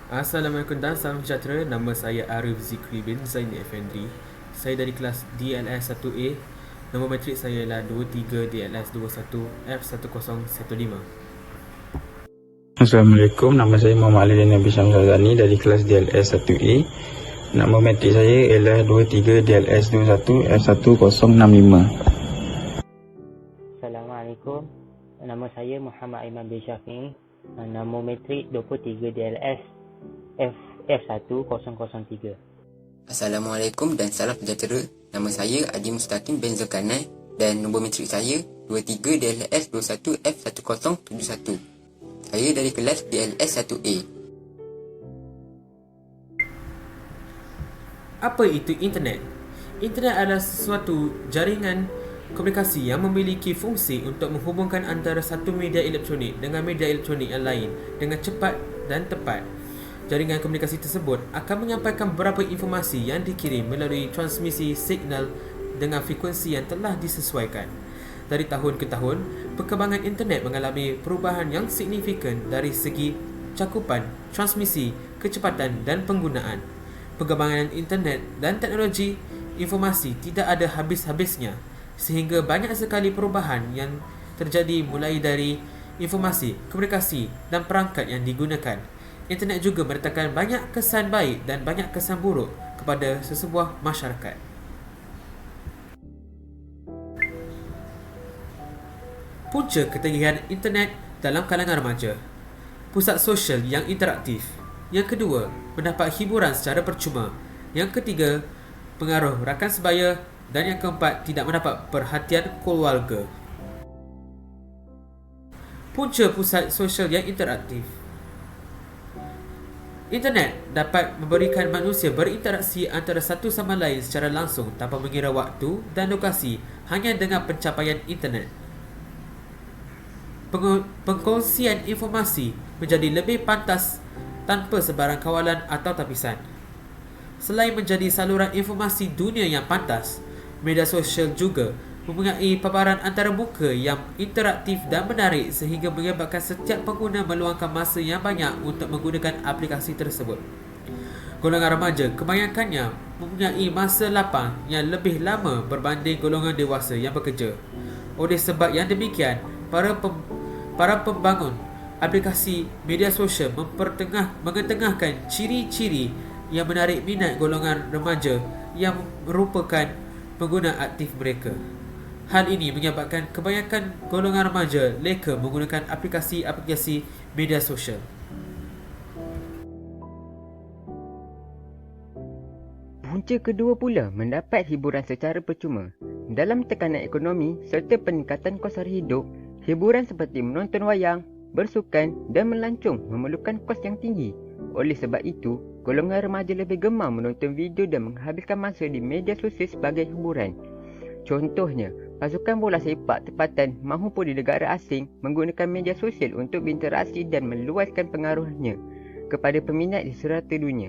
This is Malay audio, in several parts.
Assalamualaikum dan salam sejahtera. Nama saya Arif Zikri bin Zaini Effendi. Saya dari kelas DLS 1A. Nombor matrik saya ialah 23 DLS 21 F1015. Assalamualaikum, nama saya Muhammad Ali Nabi Syamsazani dari kelas DLS 1A. Nama matrik saya ialah 23 DLS 21 F1065. Assalamualaikum. Nama saya Muhammad Aiman bin Syafi'i. Nama matrik 23 DLS F1003. Assalamualaikum dan salam sejahtera. Nama saya Adi Mustaqim bin Zulkarnain dan nombor matrik saya 23 DLS 21 F1071. Saya dari kelas DLS 1A. Apa itu internet? Internet adalah sesuatu jaringan komunikasi yang memiliki fungsi untuk menghubungkan antara satu media elektronik dengan media elektronik yang lain dengan cepat dan tepat. Jaringan komunikasi tersebut akan menyampaikan beberapa informasi yang dikirim melalui transmisi signal dengan frekuensi yang telah disesuaikan. Dari tahun ke tahun, perkembangan internet mengalami perubahan yang signifikan dari segi cakupan, transmisi, kecepatan dan penggunaan. Perkembangan internet dan teknologi informasi tidak ada habis-habisnya, sehingga banyak sekali perubahan yang terjadi mulai dari informasi, komunikasi dan perangkat yang digunakan. Internet juga meletakkan banyak kesan baik dan banyak kesan buruk kepada sesebuah masyarakat. Punca ketegangan internet dalam kalangan remaja. Pusat sosial yang interaktif. Yang kedua, mendapat hiburan secara percuma. Yang ketiga, pengaruh rakan sebaya. Dan yang keempat, tidak mendapat perhatian keluarga. Punca pusat sosial yang interaktif. Internet dapat memberikan manusia berinteraksi antara satu sama lain secara langsung tanpa mengira waktu dan lokasi hanya dengan pencapaian internet. Pengkongsian informasi menjadi lebih pantas tanpa sebarang kawalan atau tapisan. Selain menjadi saluran informasi dunia yang pantas, media sosial juga mempunyai paparan antarmuka yang interaktif dan menarik sehingga menyebabkan setiap pengguna meluangkan masa yang banyak untuk menggunakan aplikasi tersebut. Golongan remaja kebanyakannya mempunyai masa lapang yang lebih lama berbanding golongan dewasa yang bekerja. Oleh sebab yang demikian, para pembangun aplikasi media sosial mengetengahkan ciri-ciri yang menarik minat golongan remaja yang merupakan pengguna aktif mereka. Hal ini menyebabkan kebanyakan golongan remaja leka menggunakan aplikasi-aplikasi media sosial. Punca kedua pula mendapat hiburan secara percuma. Dalam tekanan ekonomi serta peningkatan kos sara hidup, hiburan seperti menonton wayang, bersukan dan melancong memerlukan kos yang tinggi. Oleh sebab itu, golongan remaja lebih gemar menonton video dan menghabiskan masa di media sosial sebagai hiburan. Contohnya, pasukan bola sepak tempatan mahupun di negara asing menggunakan media sosial untuk berinteraksi dan meluaskan pengaruhnya kepada peminat di serata dunia.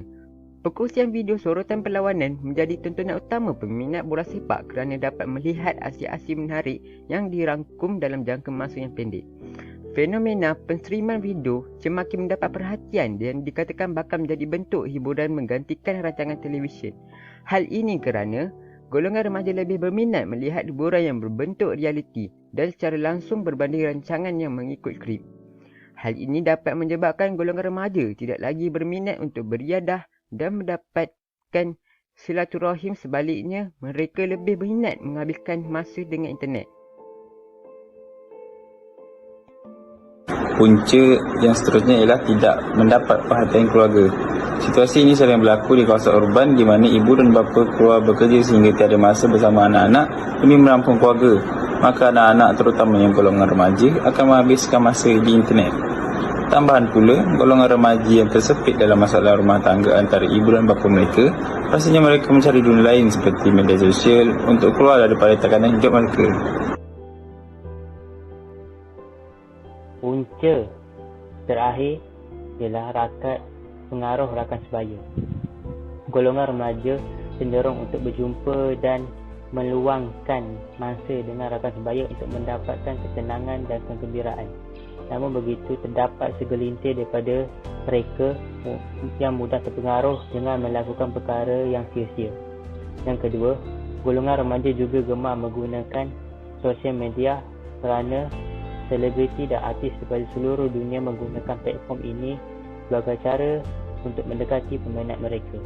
Perkongsian video sorotan perlawanan menjadi tontonan utama peminat bola sepak kerana dapat melihat aksi-aksi menarik yang dirangkum dalam jangka masa yang pendek. Fenomena penstreaman video semakin mendapat perhatian dan dikatakan bakal menjadi bentuk hiburan menggantikan rancangan televisyen. Hal ini kerana golongan remaja lebih berminat melihat hiburan yang berbentuk realiti dan secara langsung berbanding rancangan yang mengikut skrip. Hal ini dapat menyebabkan golongan remaja tidak lagi berminat untuk beriadah dan mendapatkan silaturahim. Sebaliknya, mereka lebih berminat menghabiskan masa dengan internet. Punca yang seterusnya ialah tidak mendapat perhatian keluarga. Situasi ini sering berlaku di kawasan urban di mana ibu dan bapa keluar bekerja sehingga tiada masa bersama anak-anak demi merampung keluarga. Maka anak-anak terutama yang golongan remaja akan menghabiskan masa di internet. Tambahan pula, golongan remaja yang tersepit dalam masalah rumah tangga antara ibu dan bapa mereka, rasanya mereka mencari dunia lain seperti media sosial untuk keluar daripada tekanan hidup mereka. Punca terakhir ialah pengaruh rakan sebaya. Golongan remaja cenderung untuk berjumpa dan meluangkan masa dengan rakan sebaya untuk mendapatkan ketenangan dan kegembiraan. Namun begitu, terdapat segelintir daripada mereka yang mudah terpengaruh dengan melakukan perkara yang sia-sia. Yang kedua, golongan remaja juga gemar menggunakan sosial media kerana selebriti dan artis daripada seluruh dunia menggunakan platform ini sebagai cara untuk mendekati peminat mereka.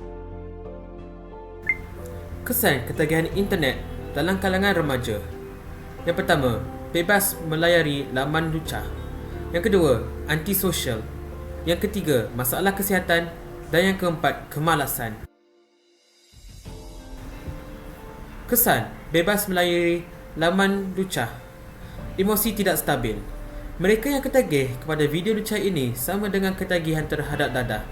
Kesan ketagihan internet dalam kalangan remaja. Yang pertama, bebas melayari laman lucah. Yang kedua, antisosial. Yang ketiga, masalah kesihatan. Dan yang keempat, kemalasan. Kesan bebas melayari laman lucah. Emosi tidak stabil. Mereka yang ketagih kepada video lucah ini sama dengan ketagihan terhadap dadah.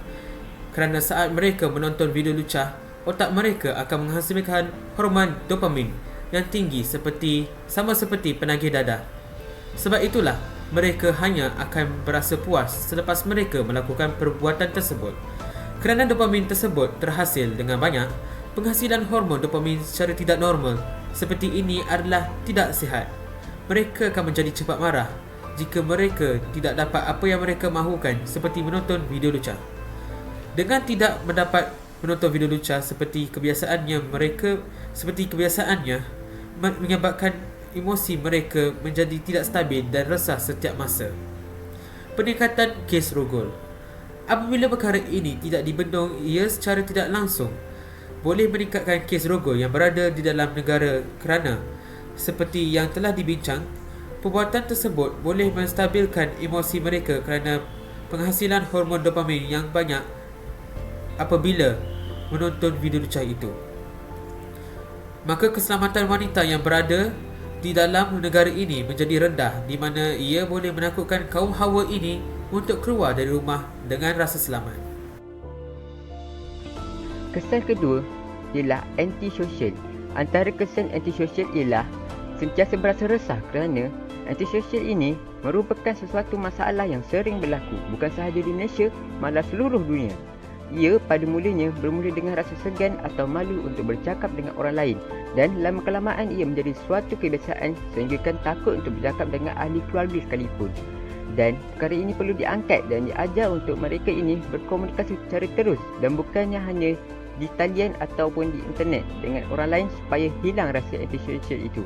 Kerana saat mereka menonton video lucah, otak mereka akan menghasilkan hormon dopamin yang tinggi sama seperti penagih dadah. Sebab itulah mereka hanya akan berasa puas selepas mereka melakukan perbuatan tersebut. Kerana dopamin tersebut terhasil dengan banyak, penghasilan hormon dopamin secara tidak normal seperti ini adalah tidak sihat. Mereka akan menjadi cepat marah jika mereka tidak dapat apa yang mereka mahukan seperti menonton video lucah. Dengan tidak mendapat menonton video lucah seperti kebiasaannya menyebabkan emosi mereka menjadi tidak stabil dan resah setiap masa. Peningkatan kes rogol. Apabila perkara ini tidak dibendung, ia secara tidak langsung boleh meningkatkan kes rogol yang berada di dalam negara kerana seperti yang telah dibincang, perbuatan tersebut boleh menstabilkan emosi mereka kerana penghasilan hormon dopamin yang banyak apabila menonton video lucah itu. Maka keselamatan wanita yang berada di dalam negara ini menjadi rendah, di mana ia boleh menakutkan kaum hawa ini untuk keluar dari rumah dengan rasa selamat. Kesan kedua ialah antisosial. Antara kesan antisosial ialah sentiasa berasa resah kerana antisosial ini merupakan sesuatu masalah yang sering berlaku bukan sahaja di Malaysia, malah seluruh dunia. Ia pada mulanya bermula dengan rasa segan atau malu untuk bercakap dengan orang lain, dan lama-kelamaan ia menjadi suatu kebiasaan sehinggakan takut untuk bercakap dengan ahli keluarga sekalipun. Dan perkara ini perlu diangkat dan diajar untuk mereka ini berkomunikasi secara terus dan bukannya hanya di talian ataupun di internet dengan orang lain supaya hilang rasa antisosial itu.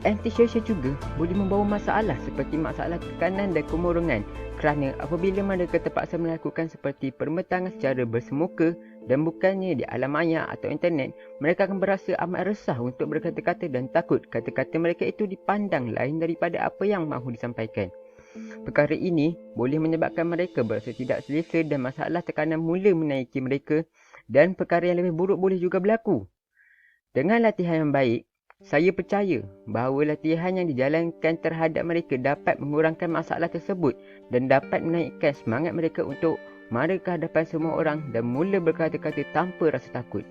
Antisosial juga boleh membawa masalah seperti masalah tekanan dan kemurungan kerana apabila mereka terpaksa melakukan seperti permetangan secara bersemuka dan bukannya di alam maya atau internet, mereka akan berasa amat resah untuk berkata-kata dan takut kata-kata mereka itu dipandang lain daripada apa yang mahu disampaikan. Perkara ini boleh menyebabkan mereka berasa tidak selesa dan masalah tekanan mula menaiki mereka, dan perkara yang lebih buruk boleh juga berlaku. Dengan latihan yang baik, saya percaya bahawa latihan yang dijalankan terhadap mereka dapat mengurangkan masalah tersebut dan dapat menaikkan semangat mereka untuk mara ke hadapan semua orang dan mula berkata-kata tanpa rasa takut.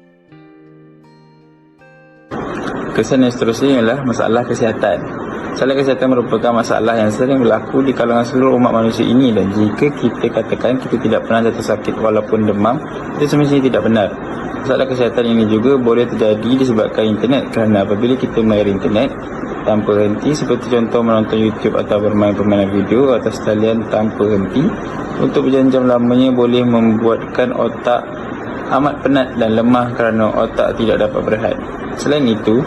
Kesan yang seterusnya ialah masalah kesihatan. Masalah kesihatan merupakan masalah yang sering berlaku di kalangan seluruh umat manusia ini, dan jika kita katakan kita tidak pernah jatuh sakit walaupun demam, itu semestinya tidak benar. Masalah kesihatan ini juga boleh terjadi disebabkan internet, kerana apabila kita melayari internet tanpa henti, seperti contoh menonton YouTube atau bermain permainan video atas talian tanpa henti untuk berjam-jam lamanya, boleh membuatkan otak amat penat dan lemah kerana otak tidak dapat berehat. Selain itu,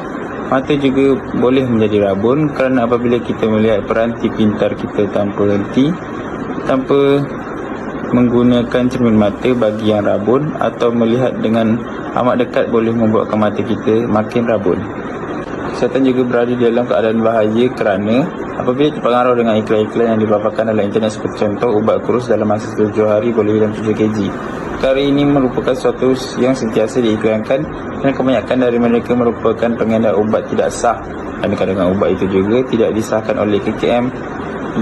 mata juga boleh menjadi rabun kerana apabila kita melihat peranti pintar kita tanpa henti, tanpa menggunakan cermin mata bagi yang rabun atau melihat dengan amat dekat boleh membuatkan mata kita makin rabun. Kesihatan juga berada dalam keadaan bahaya kerana apabila terpengaruh dengan iklan-iklan yang dipaparkan dalam internet, seperti contoh ubat kurus dalam masa 7 hari boleh hilang 7 kg. Perkara ini merupakan sesuatu yang sentiasa diiklankan dan kebanyakan dari mereka merupakan pengedar ubat tidak sah, dan kadang-kadang ubat itu juga tidak disahkan oleh KKM,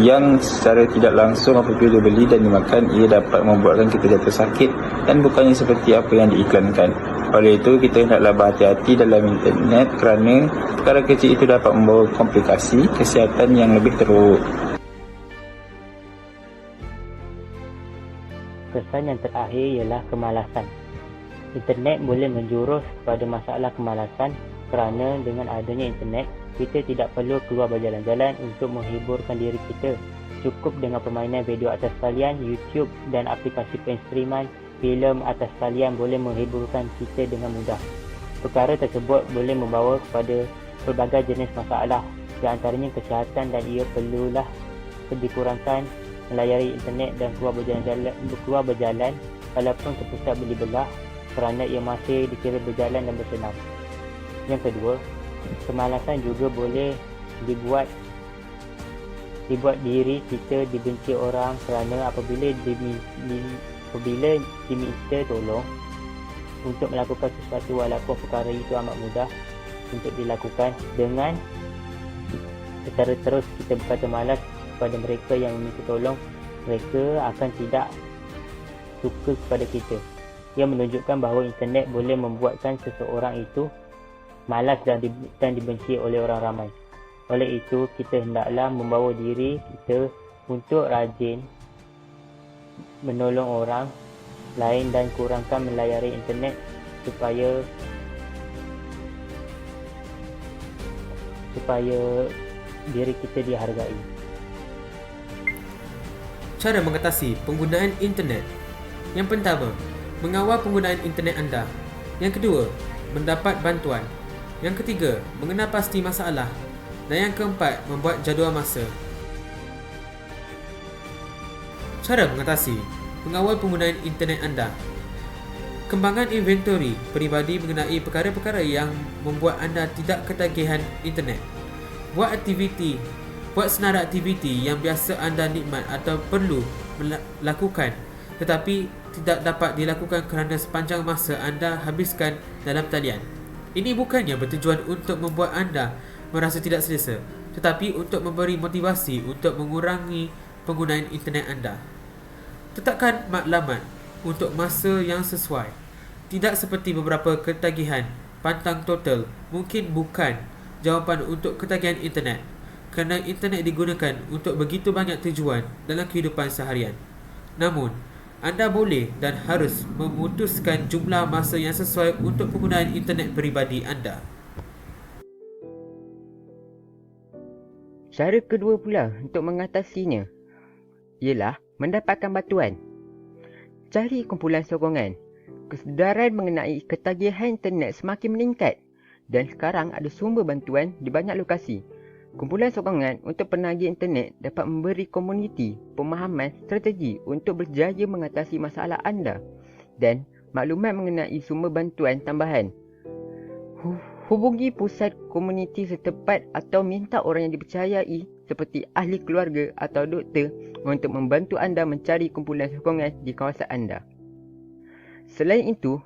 yang secara tidak langsung apabila dibeli dan dimakan ia dapat membuatkan kita jatuh sakit dan bukannya seperti apa yang diiklankan. Oleh itu, kita hendaklah berhati-hati dalam internet kerana perkara kecil itu dapat membawa komplikasi kesihatan yang lebih teruk. Kesan yang terakhir ialah kemalasan. Internet boleh menjurus kepada masalah kemalasan kerana dengan adanya internet, kita tidak perlu keluar berjalan-jalan untuk menghiburkan diri kita. Cukup dengan permainan video atas talian, YouTube dan aplikasi penstreaman filem atas talian boleh menghiburkan kita dengan mudah. Perkara tersebut boleh membawa kepada pelbagai jenis masalah, di antaranya kesihatan, dan ia perlulah dikurangkan melayari internet dan keluar berjalan walaupun ke pusat beli belah kerana ia masih dikira berjalan dan bersenam. Yang kedua, kemalasan juga boleh dibuat diri kita dibenci orang kerana apabila diminta tolong untuk melakukan sesuatu walaupun perkara itu amat mudah untuk dilakukan, dengan secara terus kita berkata malas kepada mereka yang meminta tolong, mereka akan tidak suka kepada kita. Ia menunjukkan bahawa internet boleh membuatkan seseorang itu malas dan dibenci oleh orang ramai. Oleh itu, kita hendaklah membawa diri kita untuk rajin menolong orang lain dan kurangkan melayari internet supaya diri kita dihargai. Cara mengatasi penggunaan internet. Yang pertama, mengawal penggunaan internet anda. Yang kedua, mendapat bantuan. Yang ketiga, mengenal pasti masalah. Dan yang keempat, membuat jadual masa. Cara mengatasi mengawal penggunaan internet anda. Kembangan inventori peribadi mengenai perkara-perkara yang membuat anda tidak ketagihan internet. Buat senarai aktiviti yang biasa anda nikmat atau perlu lakukan tetapi tidak dapat dilakukan kerana sepanjang masa anda habiskan dalam talian. Ini bukannya bertujuan untuk membuat anda merasa tidak selesa, tetapi untuk memberi motivasi untuk mengurangi penggunaan internet anda. Tetapkan matlamat untuk masa yang sesuai. Tidak seperti beberapa ketagihan, pantang total mungkin bukan jawapan untuk ketagihan internet, kerana internet digunakan untuk begitu banyak tujuan dalam kehidupan seharian. Namun, anda boleh dan harus memutuskan jumlah masa yang sesuai untuk penggunaan internet peribadi anda. Cara kedua pula untuk mengatasinya ialah mendapatkan bantuan. Cari kumpulan sokongan. Kesedaran mengenai ketagihan internet semakin meningkat dan sekarang ada sumber bantuan di banyak lokasi. Kumpulan sokongan untuk penagih internet dapat memberi komuniti pemahaman strategi untuk berjaya mengatasi masalah anda dan maklumat mengenai sumber bantuan tambahan. Hubungi pusat komuniti setempat atau minta orang yang dipercayai seperti ahli keluarga atau doktor untuk membantu anda mencari kumpulan sokongan di kawasan anda. Selain itu,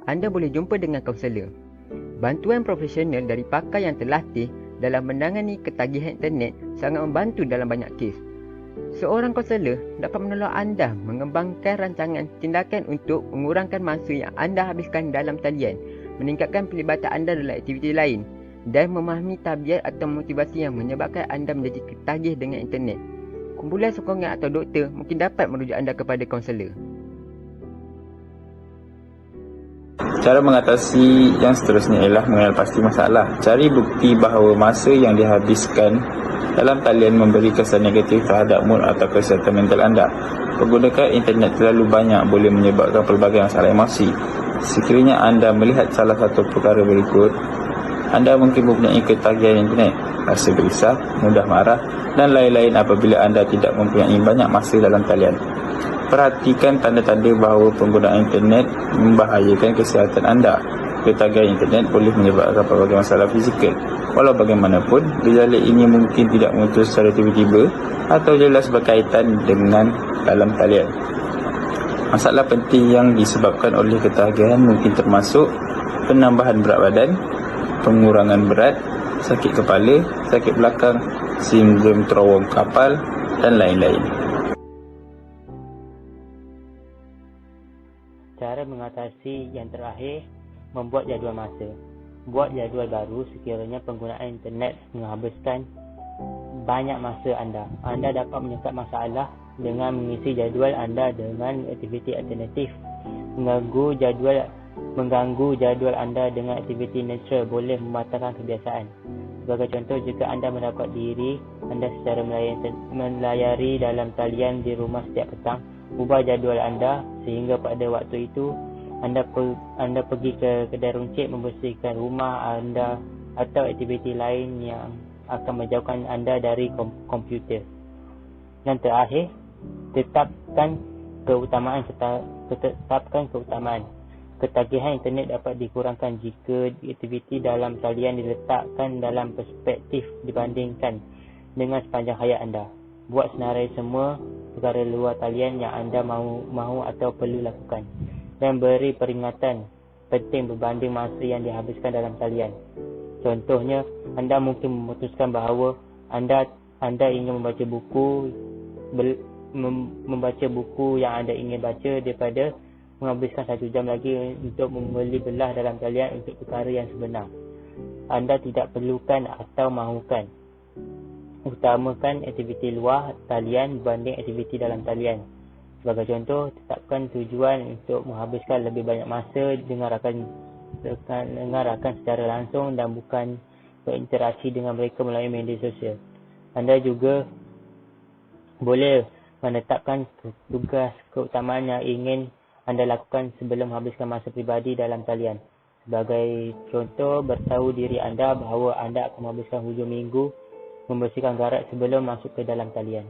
anda boleh jumpa dengan kaunselor. Bantuan profesional dari pakar yang terlatih dalam menangani ketagihan internet sangat membantu dalam banyak kes. Seorang kaunselor dapat menolong anda mengembangkan rancangan tindakan untuk mengurangkan masa yang anda habiskan dalam talian, meningkatkan pelibatan anda dalam aktiviti lain dan memahami tabiat atau motivasi yang menyebabkan anda menjadi ketagih dengan internet. Kumpulan sokongan atau doktor mungkin dapat merujuk anda kepada kaunselor. Cara mengatasi yang seterusnya ialah mengenal pasti masalah. Cari bukti bahawa masa yang dihabiskan dalam talian memberi kesan negatif terhadap mood atau kesihatan mental anda. Penggunaan internet terlalu banyak boleh menyebabkan pelbagai masalah emosi. Sekiranya anda melihat salah satu perkara berikut, anda mungkin mempunyai ketagihan internet, rasa gelisah, mudah marah dan lain-lain apabila anda tidak mempunyai banyak masa dalam talian. Perhatikan tanda-tanda bahawa penggunaan internet membahayakan kesihatan anda. Ketagihan internet boleh menyebabkan pelbagai masalah fizikal. Walau bagaimanapun, gejala ini mungkin tidak muncul secara tiba-tiba atau jelas berkaitan dengan dalam talian. Masalah penting yang disebabkan oleh ketagihan mungkin termasuk penambahan berat badan, pengurangan berat, sakit kepala, sakit belakang, sindrom terowong kapal dan lain-lain. Cara mengatasi yang terakhir, membuat jadual masa. Buat jadual baru sekiranya penggunaan internet menghabiskan banyak masa anda. Anda dapat menyekat masalah dengan mengisi jadual anda dengan aktiviti alternatif. Mengganggu jadual mengganggu jadual anda dengan aktiviti neutral boleh mematahkan kebiasaan. Sebagai contoh, jika anda mendapat diri anda secara melayari dalam talian di rumah setiap petang, ubah jadual anda sehingga pada waktu itu anda pergi ke kedai runcit membersihkan rumah anda atau aktiviti lain yang akan menjauhkan anda dari komputer. Dan terakhir, tetapkan keutamaan. Ketagihan internet dapat dikurangkan jika aktiviti dalam talian diletakkan dalam perspektif dibandingkan dengan sepanjang hayat anda. Buat senarai semua perkara luar talian yang anda mahu atau perlu lakukan, dan beri peringatan penting berbanding masa yang dihabiskan dalam talian. Contohnya, anda mungkin memutuskan bahawa anda ingin membaca buku yang anda ingin baca daripada menghabiskan 1 jam lagi untuk membeli belah dalam talian untuk perkara yang sebenar. Anda tidak perlukan atau mahukan. Utamakan aktiviti luar talian berbanding aktiviti dalam talian. Sebagai contoh, tetapkan tujuan untuk menghabiskan lebih banyak masa dengan rakan secara langsung dan bukan berinteraksi dengan mereka melalui media sosial. Anda juga boleh menetapkan tugas keutamaan yang ingin anda lakukan sebelum menghabiskan masa pribadi dalam talian. Sebagai contoh, beritahu diri anda bahawa anda akan menghabiskan hujung minggu membersihkan garaj sebelum masuk ke dalam talian.